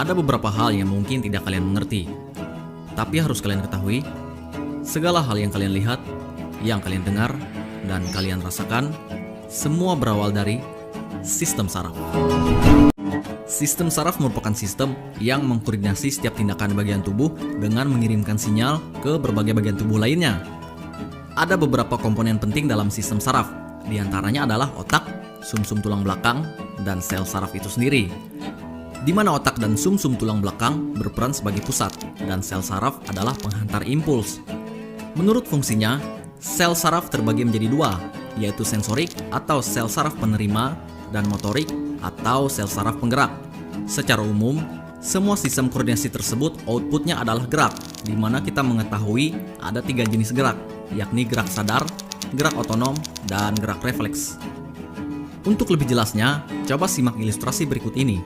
Ada beberapa hal yang mungkin tidak kalian mengerti, tapi harus kalian ketahui, segala hal yang kalian lihat, yang kalian dengar, dan kalian rasakan, semua berawal dari sistem saraf. Sistem saraf merupakan sistem yang mengkoordinasi setiap tindakan bagian tubuh dengan mengirimkan sinyal ke berbagai bagian tubuh lainnya. Ada beberapa komponen penting dalam sistem saraf, di antaranya adalah otak, sumsum tulang belakang, dan sel saraf itu sendiri. Di mana otak dan sumsum tulang belakang berperan sebagai pusat, dan sel saraf adalah penghantar impuls. Menurut fungsinya, sel saraf terbagi menjadi dua, yaitu sensorik atau sel saraf penerima, dan motorik atau sel saraf penggerak. Secara umum, semua sistem koordinasi tersebut outputnya adalah gerak, di mana kita mengetahui ada 3 jenis gerak, yakni gerak sadar, gerak otonom, dan gerak refleks. Untuk lebih jelasnya, coba simak ilustrasi berikut ini.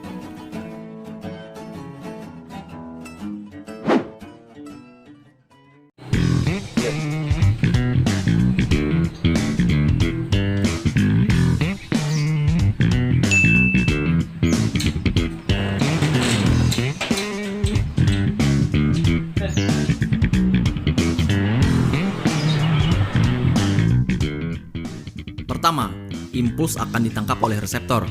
Pertama, impuls akan ditangkap oleh reseptor.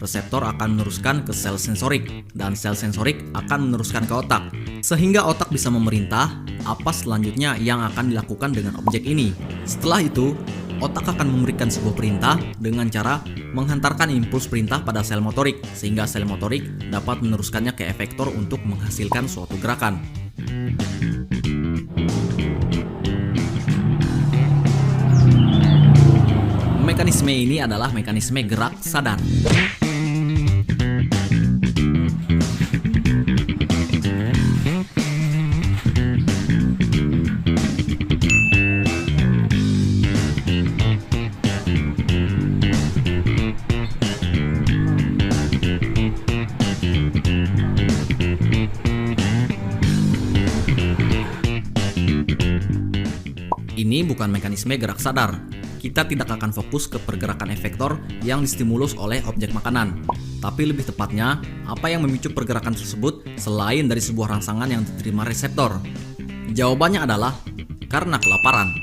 Reseptor akan meneruskan ke sel sensorik, dan sel sensorik akan meneruskan ke otak, sehingga otak bisa memerintah apa selanjutnya yang akan dilakukan dengan objek ini. Setelah itu, otak akan memberikan sebuah perintah dengan cara menghantarkan impuls perintah pada sel motorik, sehingga sel motorik dapat meneruskannya ke efektor untuk menghasilkan suatu gerakan. Mekanisme ini adalah mekanisme gerak sadar. Ini bukan mekanisme gerak sadar. Kita tidak akan fokus ke pergerakan efektor yang distimulus oleh objek makanan, tapi lebih tepatnya apa yang memicu pergerakan tersebut selain dari sebuah rangsangan yang diterima reseptor. Jawabannya adalah karena kelaparan.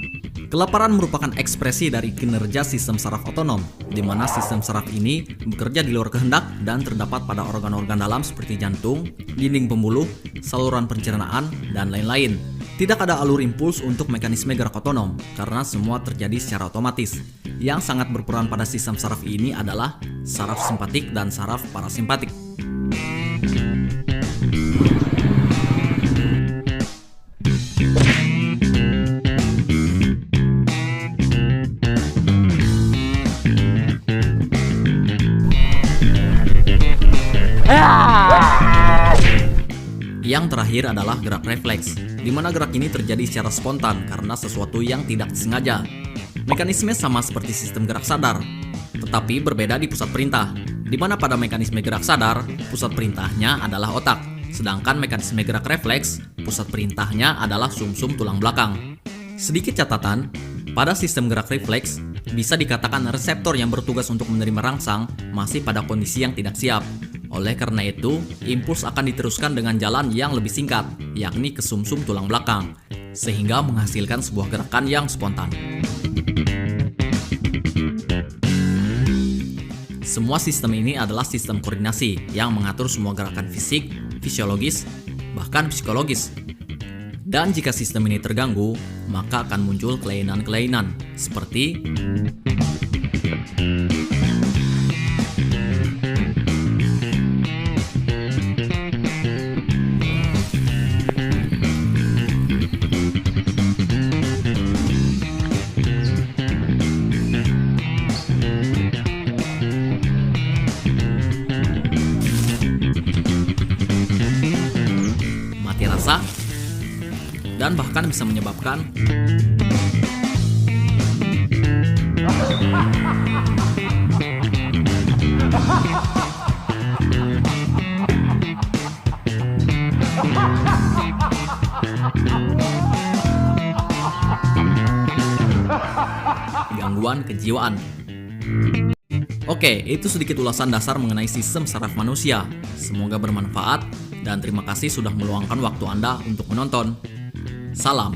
Kelaparan merupakan ekspresi dari kinerja sistem saraf otonom, di mana sistem saraf ini bekerja di luar kehendak dan terdapat pada organ-organ dalam seperti jantung, dinding pembuluh, saluran pencernaan, dan lain-lain. Tidak ada alur impuls untuk mekanisme gerak otonom, karena semua terjadi secara otomatis. Yang sangat berperan pada sistem saraf ini adalah saraf simpatik dan saraf parasimpatik. Yang terakhir adalah gerak refleks, di mana gerak ini terjadi secara spontan karena sesuatu yang tidak disengaja. Mekanisme sama seperti sistem gerak sadar, tetapi berbeda di pusat perintah, di mana pada mekanisme gerak sadar, pusat perintahnya adalah otak, sedangkan mekanisme gerak refleks, pusat perintahnya adalah sumsum tulang belakang. Sedikit catatan, pada sistem gerak refleks, bisa dikatakan reseptor yang bertugas untuk menerima rangsang masih pada kondisi yang tidak siap. Oleh karena itu, impuls akan diteruskan dengan jalan yang lebih singkat, yakni ke sumsum tulang belakang, sehingga menghasilkan sebuah gerakan yang spontan. Semua sistem ini adalah sistem koordinasi yang mengatur semua gerakan fisik, fisiologis, bahkan psikologis. Dan jika sistem ini terganggu, maka akan muncul kelainan-kelainan, seperti mati rasa, dan bahkan bisa menyebabkan gangguan kejiwaan. Oke, itu sedikit ulasan dasar mengenai sistem saraf manusia. Semoga bermanfaat. Dan terima kasih sudah meluangkan waktu Anda untuk menonton. Salam.